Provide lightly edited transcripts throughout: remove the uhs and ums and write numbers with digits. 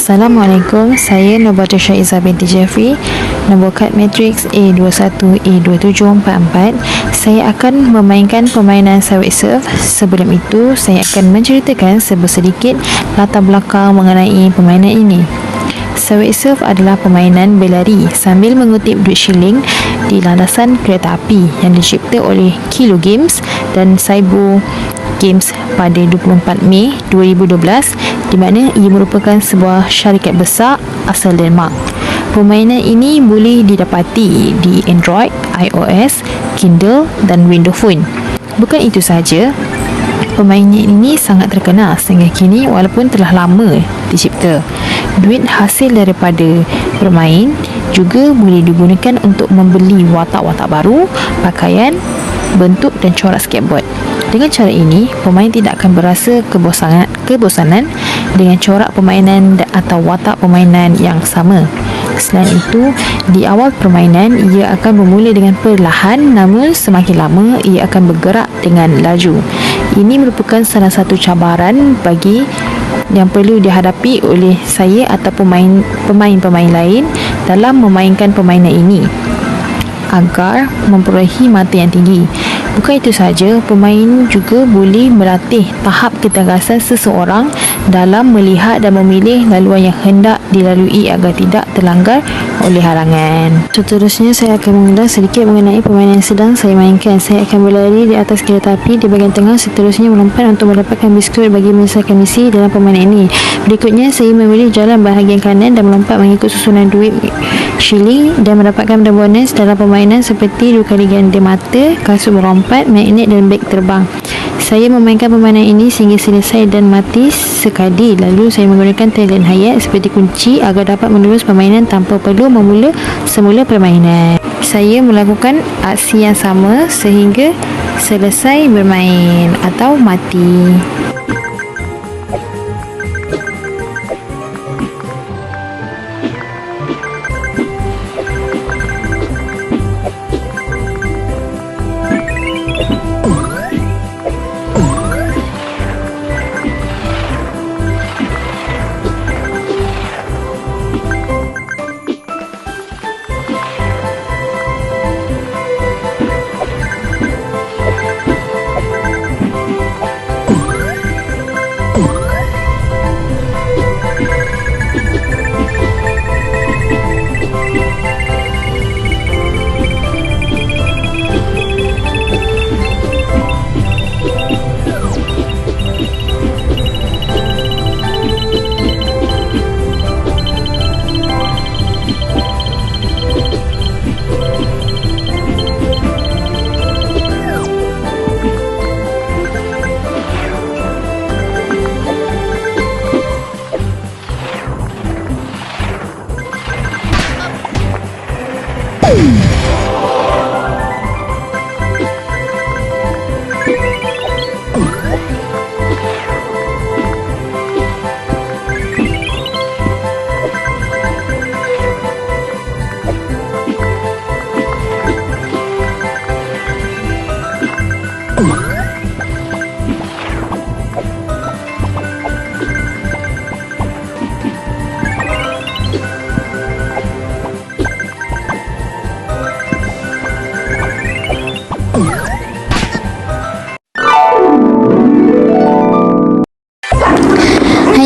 Assalamualaikum, saya Nobata Syaiza binti Jeffrey, nombor kad matrix A21A2744. Saya akan memainkan permainan Subway Surf. Sebelum itu, saya akan menceritakan sedikit latar belakang mengenai permainan ini. Subway Surf adalah permainan berlari sambil mengutip duit shilling di landasan kereta api yang dicipta oleh Kilo Games dan Saibo Games pada 24 Mei 2012, di mana ia merupakan sebuah syarikat besar asal Denmark. Permainan ini boleh didapati di Android, iOS, Kindle dan Windows Phone. Bukan itu sahaja, permainan ini sangat terkenal sehingga kini walaupun telah lama dicipta. Duit hasil daripada bermain juga boleh digunakan untuk membeli watak-watak baru, pakaian, bentuk dan corak skateboard. Dengan cara ini, pemain tidak akan berasa kebosanan dengan corak permainan atau watak permainan yang sama. Selain itu, di awal permainan ia akan bermula dengan perlahan, namun semakin lama ia akan bergerak dengan laju. Ini merupakan salah satu cabaran bagi yang perlu dihadapi oleh saya atau pemain-pemain lain dalam memainkan permainan ini agar memperolehi mata yang tinggi. Bukan itu sahaja, pemain juga boleh melatih tahap ketegasan seseorang dalam melihat dan memilih laluan yang hendak dilalui agar tidak terlanggar oleh halangan. Seterusnya, saya akan mengulas sedikit mengenai permainan yang sedang saya mainkan. Saya akan berlari di atas kereta api di bahagian tengah, seterusnya melompat untuk mendapatkan biskut bagi menyelesaikan misi dalam permainan ini. Berikutnya, saya memilih jalan bahagian kanan dan melompat mengikut susunan duit shilling dan mendapatkan benda bonus dalam permainan seperti 2 kali ganda mata, kasut melompat, magnet dan beg terbang. Saya memainkan permainan ini sehingga selesai dan mati sekali. Lalu saya menggunakan talent hayat seperti kunci agar dapat menerus permainan tanpa perlu memula semula permainan. Saya melakukan aksi yang sama sehingga selesai bermain atau mati.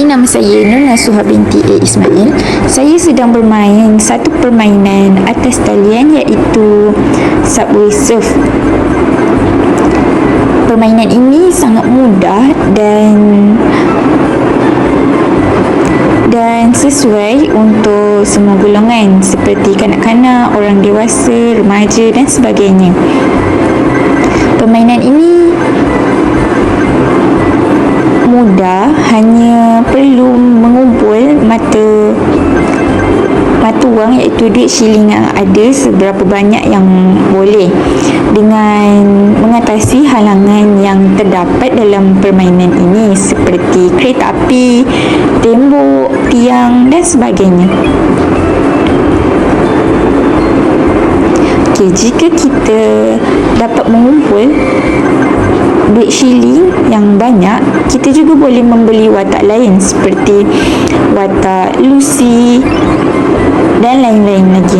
Nama saya Nur Nasuha binti A. Ismail. Saya sedang bermain satu permainan atas talian iaitu Subway Surf. Permainan ini sangat mudah dan sesuai untuk semua golongan seperti kanak-kanak, orang dewasa, remaja dan sebagainya. Permainan ini mudah, hanya perlu mengumpul mata wang iaitu duit shilling yang ada seberapa banyak yang boleh, dengan mengatasi halangan yang terdapat dalam permainan ini seperti kereta api, tembok, tiang dan sebagainya. Jika kita dapat mengumpul duit shilling yang banyak, kita juga boleh membeli watak lain seperti watak Lucy dan lain-lain lagi.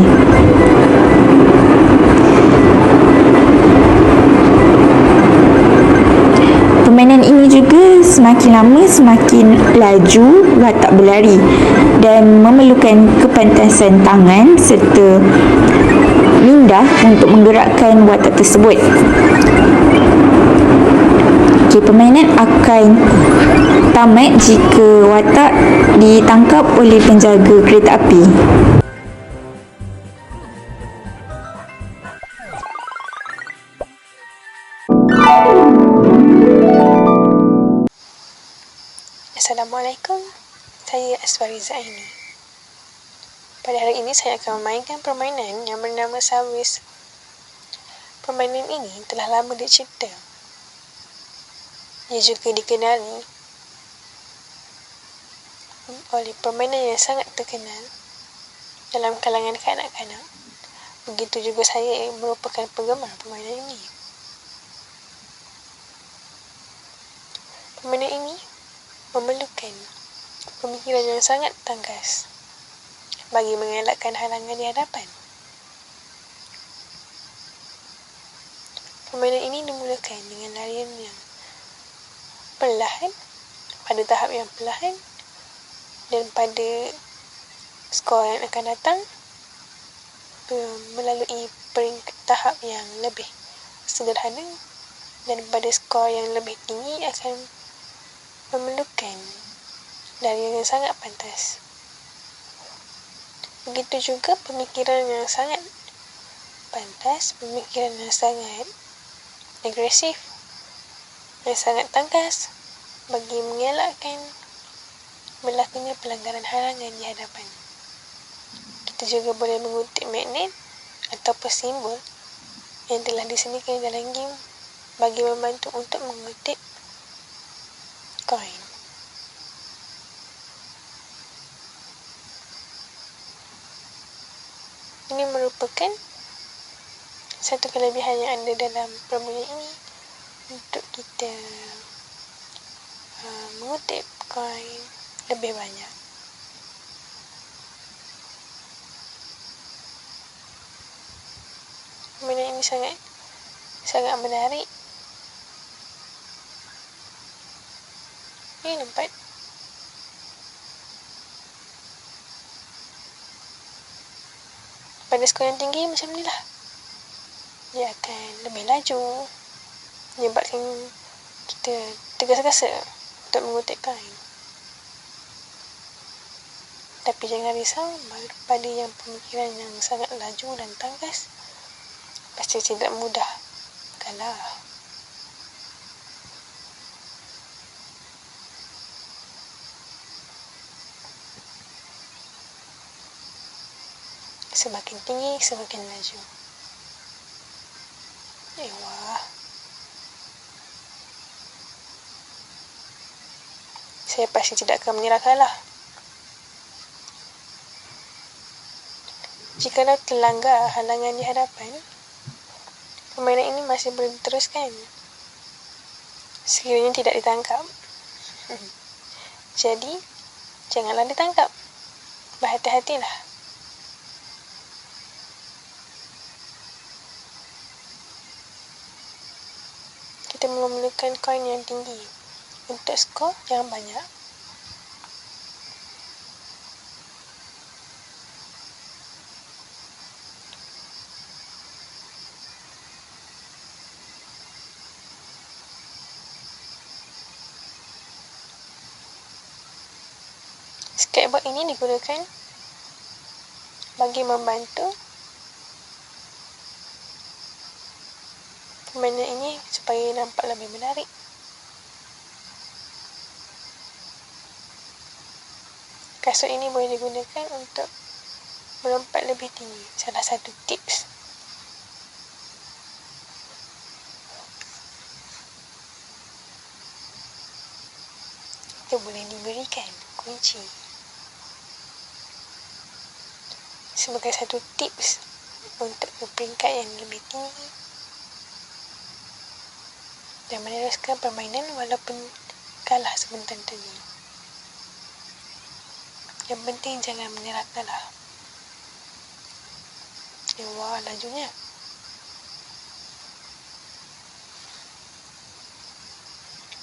Permainan ini juga semakin lama semakin laju watak berlari dan memerlukan kepantasan tangan serta minda untuk menggerakkan watak tersebut. Permainan akan tamat jika watak ditangkap oleh penjaga kereta api. Assalamualaikum, saya Aswariza Aini. Pada hari ini saya akan memainkan permainan yang bernama Subway. Permainan ini telah lama dicipta. Ia juga dikenali oleh permainan yang sangat terkenal dalam kalangan kanak-kanak. Begitu juga saya merupakan penggemar permainan ini. Permainan ini memerlukan pemikiran yang sangat tangkas bagi mengelakkan halangan di hadapan. Permainan ini dimulakan dengan larian yang perlahan, pada tahap yang perlahan, dan pada skor yang akan datang melalui tahap yang lebih sederhana, dan pada skor yang lebih tinggi akan memerlukan larian yang sangat pantas. Begitu juga pemikiran yang sangat pantas, pemikiran yang sangat agresif, yang sangat tangkas bagi mengelakkan berlakunya pelanggaran halangan di hadapan. Kita juga boleh mengutip magnet ataupun simbol yang telah disediakan dalam game bagi membantu untuk mengutip koin. Ini merupakan satu kelebihan yang ada dalam permainan ini untuk kita mengutip koin lebih banyak. Permainan ini sangat menarik. Ini nampak. Pada skor yang tinggi macam ni lah, dia akan lebih laju, menyebabkan kita tergesa-gesa untuk mengutip koin. Tapi jangan risau, pada yang pemikiran yang sangat laju dan tangkas, pasti tidak mudah kalah. Semakin tinggi, semakin laju. Wah. Saya pasti tidak akan menyerah kalah. Jika terlanggar halangan di hadapan, permainan ini masih boleh diteruskan sekiranya tidak ditangkap. Jadi, janganlah ditangkap. Berhati-hatilah. Kita memerlukan koin yang tinggi untuk skor yang banyak. Skateboard ini digunakan bagi membantu permainan ini supaya nampak lebih menarik. Kasut ini boleh digunakan untuk melompat lebih tinggi. Salah satu tips. Itu boleh diberikan kunci sebagai satu tips untuk ke peringkat yang lebih tinggi. dan meneruskan permainan walaupun kalah sebentar tadi. Yang penting jangan menyerah kalah. Wah, lajunya.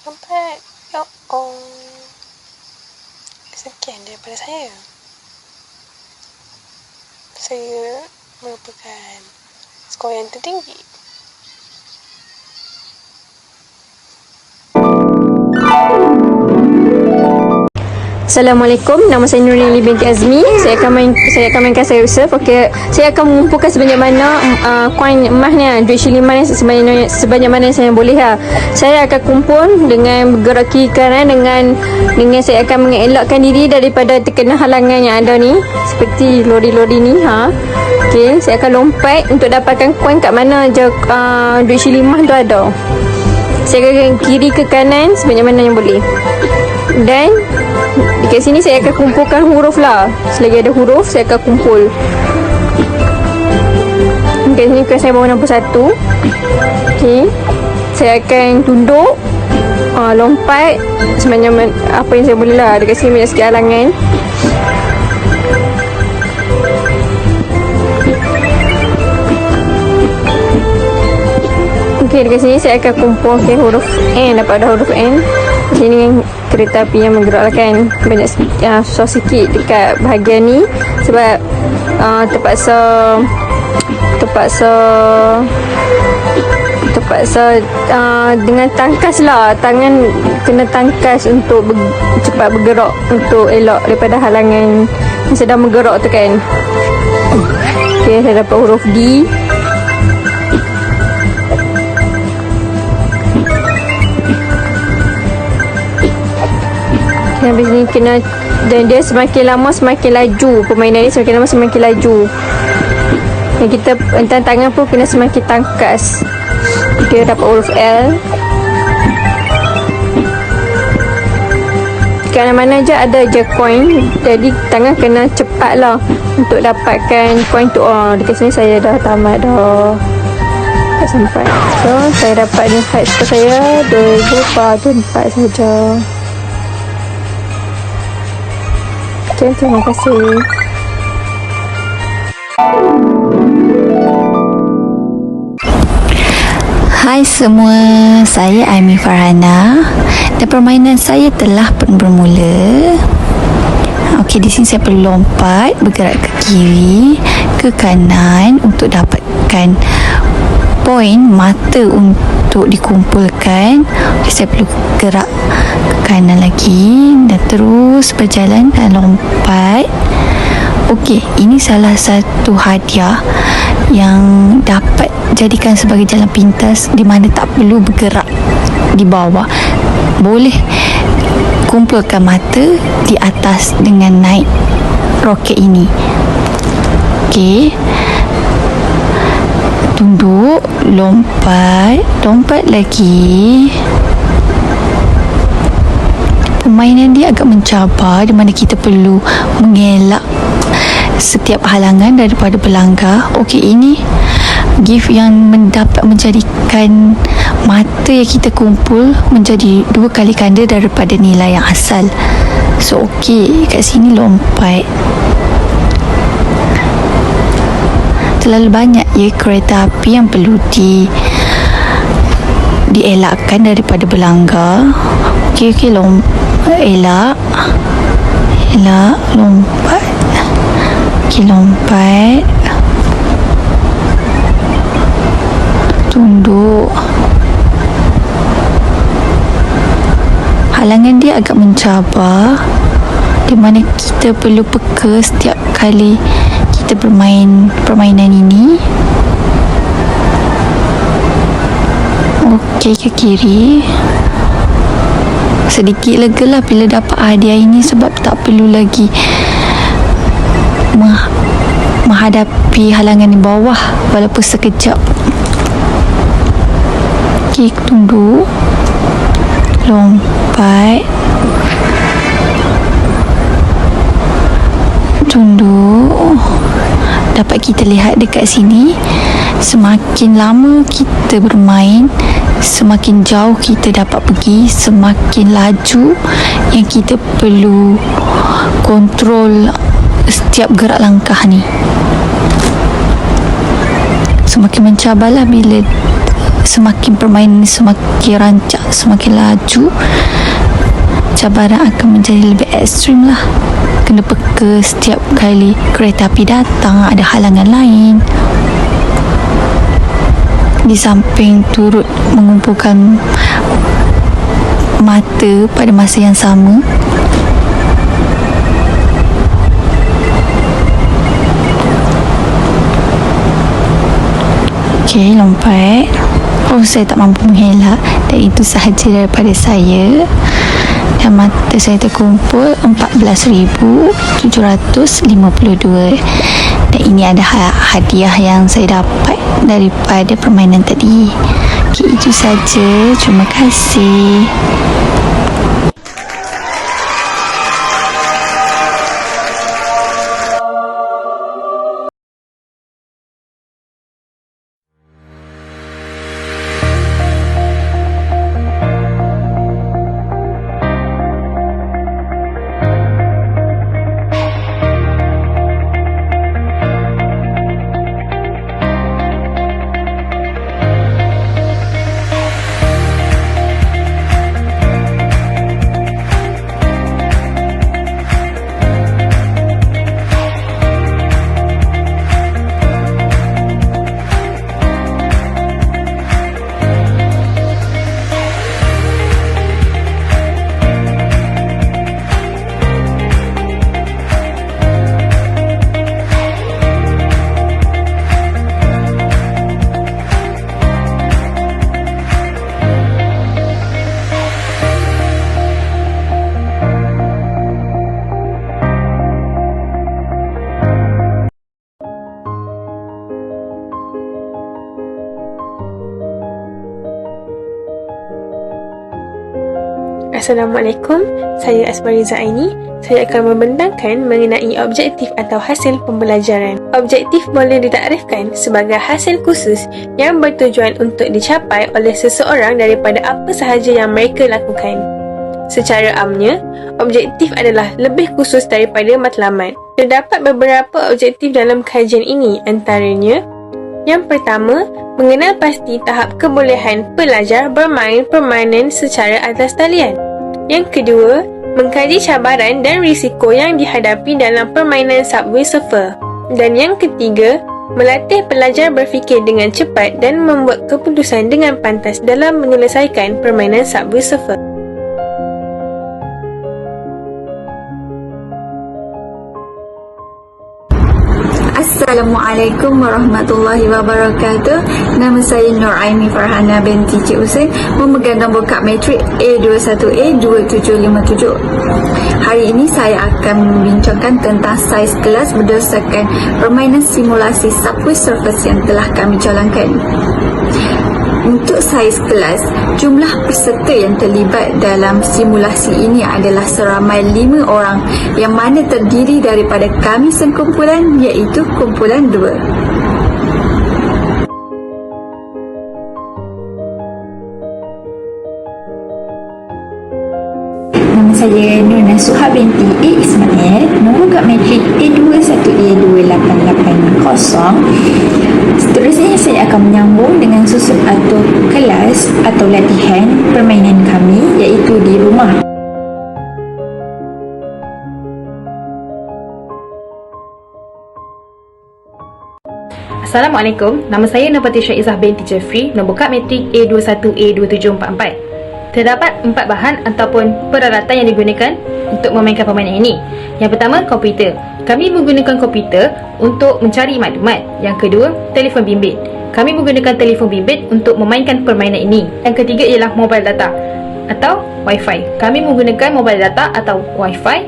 Nampak? Oh. Sekian daripada saya. Saya merupakan skor yang tertinggi. Assalamualaikum, nama saya Nurlili binti Azmi. Saya akan mainkan saya Yusuf. Okey, saya akan mengumpulkan sebanyak mana koin emas ni, duit shiliman sebanyak mana yang saya boleh lah. Saya akan kumpul dengan bergerak kiri kanan dengan saya akan mengelakkan diri daripada terkena halangan yang ada ni, seperti lori-lori ni Okey, saya akan lompat untuk dapatkan koin kat mana je duit shiliman tu ada. Saya akan kiri ke kanan sebanyak mana yang boleh. Dan dekat sini saya akan kumpulkan huruf lah. Selagi ada huruf, saya akan kumpul. Dekat sini saya bawa nombor 1. Okey, saya akan tunduk, lompat sebanyak apa yang saya boleh lah. Dekat sini banyak sikit halangan. Okey, dekat sini saya akan kumpul huruf N. Dapat ada huruf N. Sini kereta api yang menggerakkan banyak susah sikit dekat bahagian ni sebab terpaksa dengan tangkas lah, tangan kena tangkas untuk cepat bergerak untuk elak daripada halangan yang sedang bergerak tu kan. Okay, saya dapat huruf D. Habis ni kena, dan dia semakin lama semakin laju, permainan ni semakin lama semakin laju. Dan kita hentam tangan pun kena semakin tangkas. Kita dapat huruf L. Kat mana-mana je ada je koin, jadi tangan kena cepat lah untuk dapatkan koin tu. Dekat sini saya dah tamat dah, tak sampai. So saya dapat ni height score saya 2024 saja. Okay, terima kasih. Hai semua, saya Aimi Farhana dan permainan saya telah pun bermula. Okey, di sini saya perlu lompat, bergerak ke kiri, ke kanan untuk dapatkan poin mata untuk dikumpulkan. Okay, saya perlu gerak ke kanan lagi dan terus berjalan dan lompat. Okey, ini salah satu hadiah yang dapat jadikan sebagai jalan pintas di mana tak perlu bergerak di bawah. Boleh kumpulkan mata di atas dengan naik roket ini. Okey, tunduk, lompat lagi. Permainan dia agak mencabar di mana kita perlu mengelak setiap halangan daripada pelanggar. Okey, ini gift yang mendapat menjadikan mata yang kita kumpul menjadi 2 kali ganda daripada nilai yang asal. So okey, kat sini lompat. Terlalu banyak ya kereta api yang perlu dielakkan daripada pelanggar. Okey, elak, lompat. Okey, lompat, tunduk. Halangan dia agak mencabar di mana kita perlu peka setiap kali kita bermain permainan ini. Okey, ke kiri. Sedikit lega lah bila dapat hadiah ini sebab tak perlu lagi menghadapi halangan di bawah walaupun sekejap. Okey, tunduk, lompat, tunduk, dapat kita lihat dekat sini, semakin lama kita bermain, semakin jauh kita dapat pergi, semakin laju yang kita perlu kontrol setiap gerak langkah ni. Semakin mencabarlah bila semakin permainan ni semakin rancak, semakin laju, cabaran akan menjadi lebih ekstrim lah. Kena peka setiap kali kereta api datang, ada halangan lain. Di samping turut mengumpulkan mata pada masa yang sama, okey, lompat. Oh, saya tak mampu mengelak, dan itu sahaja daripada saya. Dan mata saya terkumpul 14,752. Dan ini ada hadiah yang saya dapat daripada permainan tadi. Okey, itu saja. Terima kasih. Assalamualaikum, saya Asmariza Aini. Saya akan membentangkan mengenai objektif atau hasil pembelajaran. Objektif boleh ditaktifkan sebagai hasil khusus yang bertujuan untuk dicapai oleh seseorang daripada apa sahaja yang mereka lakukan. Secara amnya, objektif adalah lebih khusus daripada matlamat. Terdapat beberapa objektif dalam kajian ini, antaranya: yang pertama, mengenal pasti tahap kebolehan pelajar bermain permainan secara atas talian. Yang kedua, mengkaji cabaran dan risiko yang dihadapi dalam permainan Subway Surfer. Dan yang ketiga, melatih pelajar berfikir dengan cepat dan membuat keputusan dengan pantas dalam menyelesaikan permainan Subway Surfer. Assalamualaikum warahmatullahi wabarakatuh. Nama saya Nur Aimi Farhana binti Cik Husin, memegang nombor kad matrik A21A2757. Hari ini saya akan membincangkan tentang saiz kelas berdasarkan permainan simulasi Subway Surfers yang telah kami jalankan. Untuk saiz kelas, jumlah peserta yang terlibat dalam simulasi ini adalah seramai 5 orang, yang mana terdiri daripada kami sekumpulan, iaitu kumpulan 2. Nama saya Nur Nasuha binti A. Ismail, nombor kad matrik A21A2880. Seterusnya saya akan menyambung dengan susun atau kelas atau latihan permainan kami, iaitu di rumah. Assalamualaikum, nama saya Nurpati Syaizah binti Jeffrey, nombor kad matrik A21A2744. Terdapat 4 bahan ataupun peralatan yang digunakan untuk memainkan permainan ini. Yang pertama, komputer. Kami menggunakan komputer untuk mencari maklumat. Yang kedua, telefon bimbit. Kami menggunakan telefon bimbit untuk memainkan permainan ini. Yang ketiga ialah mobile data atau Wi-Fi. Kami menggunakan mobile data atau Wi-Fi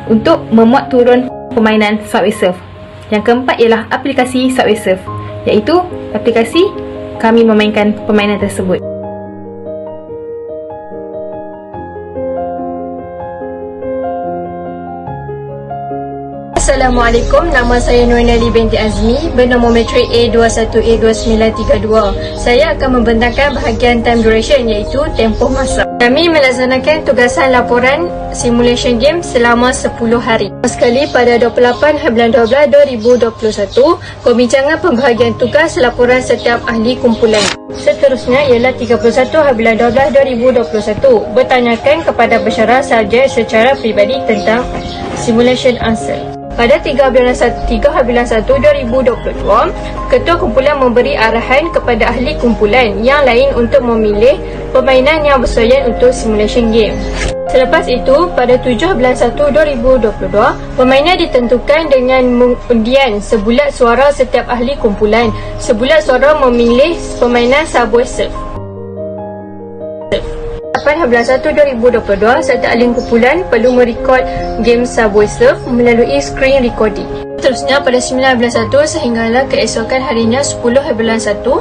untuk memuat turun permainan Subway Surf. Yang keempat ialah aplikasi Subway Surf, iaitu aplikasi kami memainkan permainan tersebut. Assalamualaikum, nama saya Nurnali binti Azmi bernombor matrik A21A2932. Saya akan membentangkan bahagian time duration iaitu tempoh masa. Kami melaksanakan tugasan laporan simulation game selama 10 hari. Sekali pada 28/12/2021, pembincangan pembahagian tugas laporan setiap ahli kumpulan. Seterusnya ialah 31/12/2021, bertanyakan kepada pesyarah subjek secara peribadi tentang simulation answer. Pada 3/1/2022, Ketua Kumpulan memberi arahan kepada ahli kumpulan yang lain untuk memilih permainan yang bersesuaian untuk simulation game. Selepas itu, pada 17/1/2022, permainan ditentukan dengan undian sebulat suara setiap ahli kumpulan. Sebulat suara memilih permainan Subway Surf. 8/1/2022, serta ahli kumpulan perlu merekod game Subway Surf melalui screen recording. Seterusnya pada 9/1 sehinggalah keesokan harinya 10/1,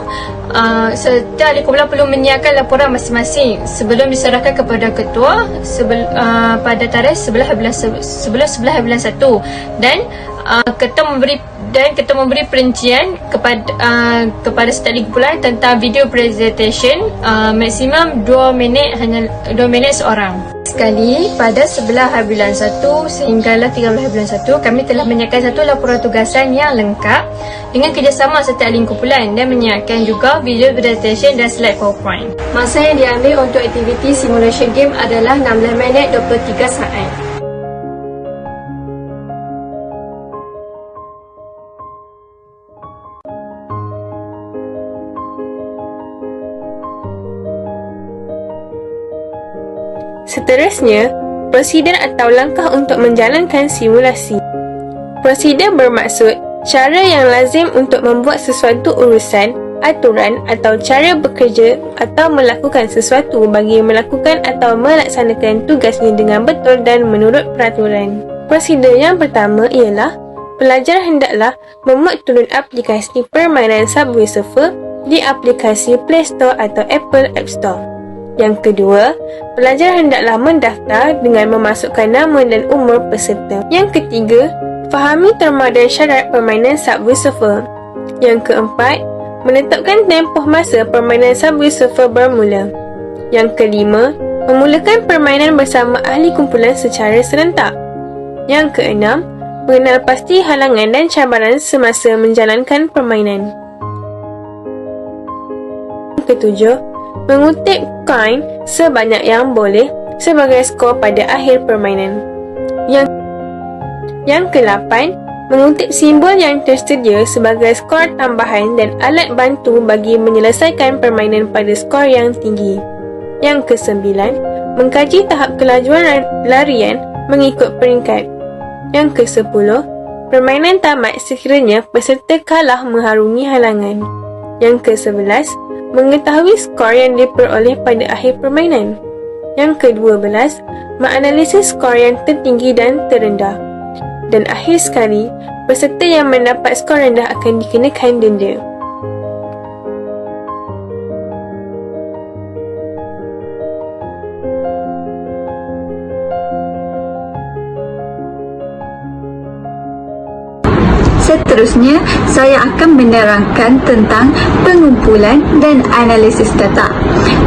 serta ahli kumpulan perlu menyiapkan laporan masing-masing sebelum diserahkan kepada ketua pada tarikh 11/1 dan ketua memberi perincian kepada setiap ahli kumpulan tentang video presentation maksimum 2 minit seorang. Sekali pada 11/1 sehinggalah 13/1, kami telah menyiapkan satu laporan tugasan yang lengkap dengan kerjasama setiap ahli kumpulan dan menyiapkan juga video presentation dan slide PowerPoint. Masa yang diambil untuk aktiviti simulation game adalah 16 minit 23 saat. Seterusnya, prosedur atau langkah untuk menjalankan simulasi. Prosedur bermaksud cara yang lazim untuk membuat sesuatu urusan, aturan atau cara bekerja atau melakukan sesuatu bagi melakukan atau melaksanakan tugasnya dengan betul dan menurut peraturan. Prosedur yang pertama ialah pelajar hendaklah memuat turun aplikasi permainan Subway Surfer di aplikasi Play Store atau Apple App Store. Yang kedua, pelajar hendaklah mendaftar dengan memasukkan nama dan umur peserta. Yang ketiga, fahami terma dan syarat permainan Subway Surfer. Yang keempat, menetapkan tempoh masa permainan Subway Surfer bermula. Yang kelima, memulakan permainan bersama ahli kumpulan secara serentak. Yang keenam, mengenal pasti halangan dan cabaran semasa menjalankan permainan. Yang ketujuh, mengutip koin sebanyak yang boleh sebagai skor pada akhir permainan. Yang ke-8, mengutip simbol yang tersedia sebagai skor tambahan dan alat bantu bagi menyelesaikan permainan pada skor yang tinggi. Yang ke-9, mengkaji tahap kelajuan larian mengikut peringkat. Yang ke-10, permainan tamat sekiranya peserta kalah mengharungi halangan. Yang ke-11, mengetahui skor yang diperoleh pada akhir permainan. Yang ke-12, menganalisis skor yang tertinggi dan terendah. Dan akhir sekali, peserta yang mendapat skor rendah akan dikenakan denda. Seterusnya, saya akan menerangkan tentang pengumpulan dan analisis data.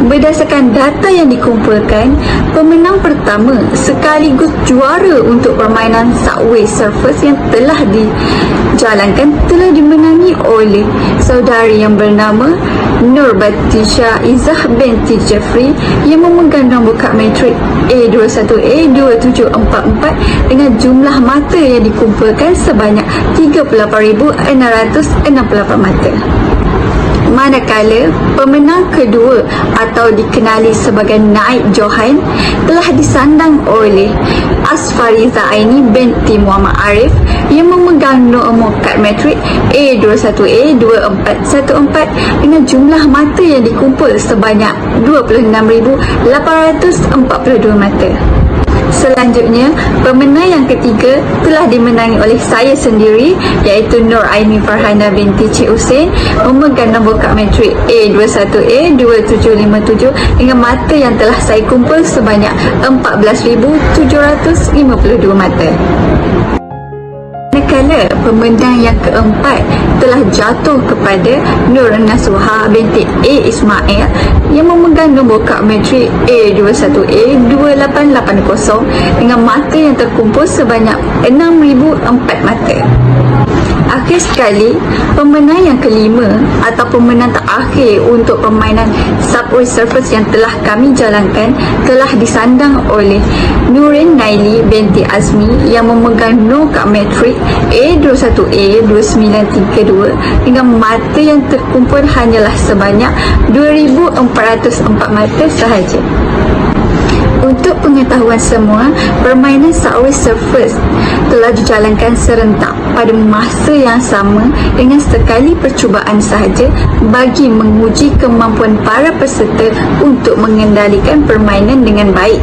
Berdasarkan data yang dikumpulkan, pemenang pertama sekaligus juara untuk permainan Subway Surfers yang telah dijalankan telah dimenangi oleh saudari yang bernama Nurbatisha Izzah binti Jeffrey yang memegang nombor kad matrik A21A2744 dengan jumlah mata yang dikumpulkan sebanyak 38,668 mata. Manakala pemenang kedua atau dikenali sebagai Naib Johan telah disandang oleh Asfariza Aini binti Muhammad Arif yang memegang nombor kad matrik A21A2414 dengan jumlah mata yang dikumpul sebanyak 26,842 mata. Selanjutnya, pemenang yang ketiga telah dimenangi oleh saya sendiri iaitu Nur Aini Farhana binti Cik Hussein memegang nombor kad matrik A21A2757 dengan mata yang telah saya kumpul sebanyak 14,752 mata. manakala pemenang yang keempat telah jatuh kepada Nur Nasuha binti A. Ismail yang memegang nombor kad matrik A21A2880 dengan mata yang terkumpul sebanyak 6,004 mata. Akhir sekali, pemenang yang kelima atau pemenang terakhir untuk permainan Subway Surfers yang telah kami jalankan telah disandang oleh Nurin Naili binti Azmi yang memegang nombor kad matrik A21A2932 dengan mata yang terkumpul hanyalah sebanyak 2,404 mata sahaja. Untuk pengetahuan semua, permainan Subway Surfers telah dijalankan serentak pada masa yang sama dengan sekali percubaan sahaja bagi menguji kemampuan para peserta untuk mengendalikan permainan dengan baik.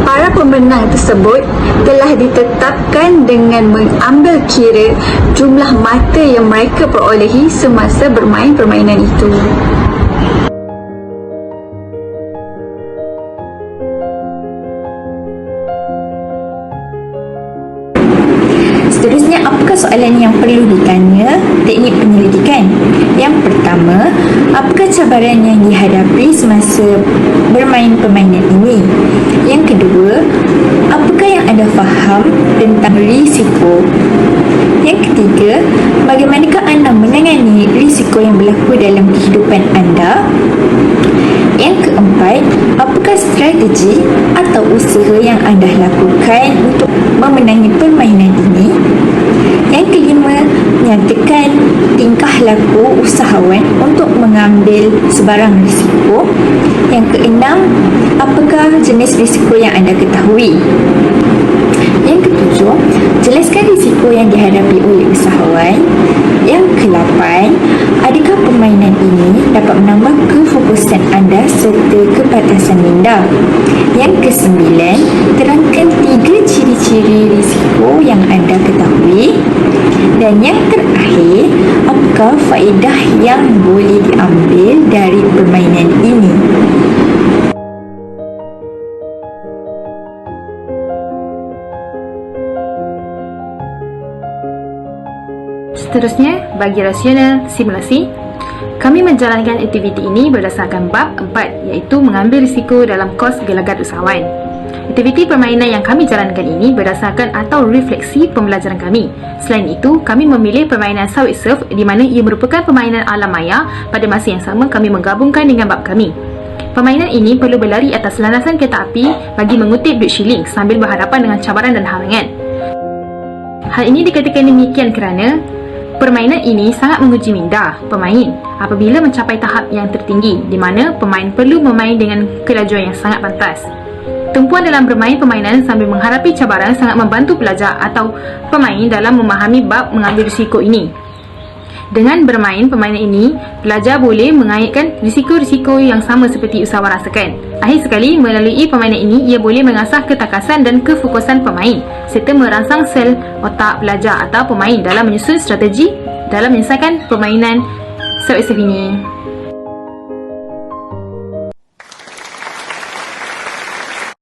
Para pemenang tersebut telah ditetapkan dengan mengambil kira jumlah mata yang mereka perolehi semasa bermain permainan itu. Seterusnya, apakah soalan yang perlu ditanya? Teknik penyelidikan. Yang pertama, apakah cabaran yang dihadapi semasa bermain permainan ini? Yang kedua, apakah yang anda faham tentang risiko? Yang ketiga, bagaimanakah anda menangani risiko yang berlaku dalam kehidupan anda? Yang keempat, apakah strategi atau usaha yang anda lakukan untuk memenangi permainan ini? Yang kelima, nyatakan tingkah laku usahawan untuk mengambil sebarang risiko. Yang keenam, apakah jenis risiko yang anda ketahui? Yang ketujuh, jelaskan risiko yang dihadapi oleh usahawan. Yang ke-8, adakah permainan ini dapat menambah kefokusan anda serta kepantasan minda? Yang ke-9, terangkan 3 ciri-ciri risiko yang anda ketahui. Dan yang terakhir, apakah faedah yang boleh diambil dari permainan ini? Seterusnya, bagi rasional simulasi, kami menjalankan aktiviti ini berdasarkan bab 4, iaitu mengambil risiko dalam kos gelagat usahawan. Aktiviti permainan yang kami jalankan ini berdasarkan atau refleksi pembelajaran kami. Selain itu, kami memilih permainan Subway Surf di mana ia merupakan permainan alam maya. Pada masa yang sama, kami menggabungkan dengan bab kami. Permainan ini perlu berlari atas landasan kereta api bagi mengutip duit shilling sambil berhadapan dengan cabaran dan halangan. Hal ini dikatakan demikian kerana permainan ini sangat menguji minda pemain apabila mencapai tahap yang tertinggi di mana pemain perlu bermain dengan kelajuan yang sangat pantas. Tumpuan dalam bermain permainan sambil menghadapi cabaran sangat membantu pelajar atau pemain dalam memahami bab mengambil risiko ini. Dengan bermain permainan ini, pelajar boleh mengaitkan risiko-risiko yang sama seperti usahawan rasakan. Akhir sekali, melalui permainan ini, ia boleh mengasah ketakasan dan kefokusan pemain serta merangsang sel otak pelajar atau pemain dalam menyusun strategi dalam menyelesaikan permainan Subway Surf ini.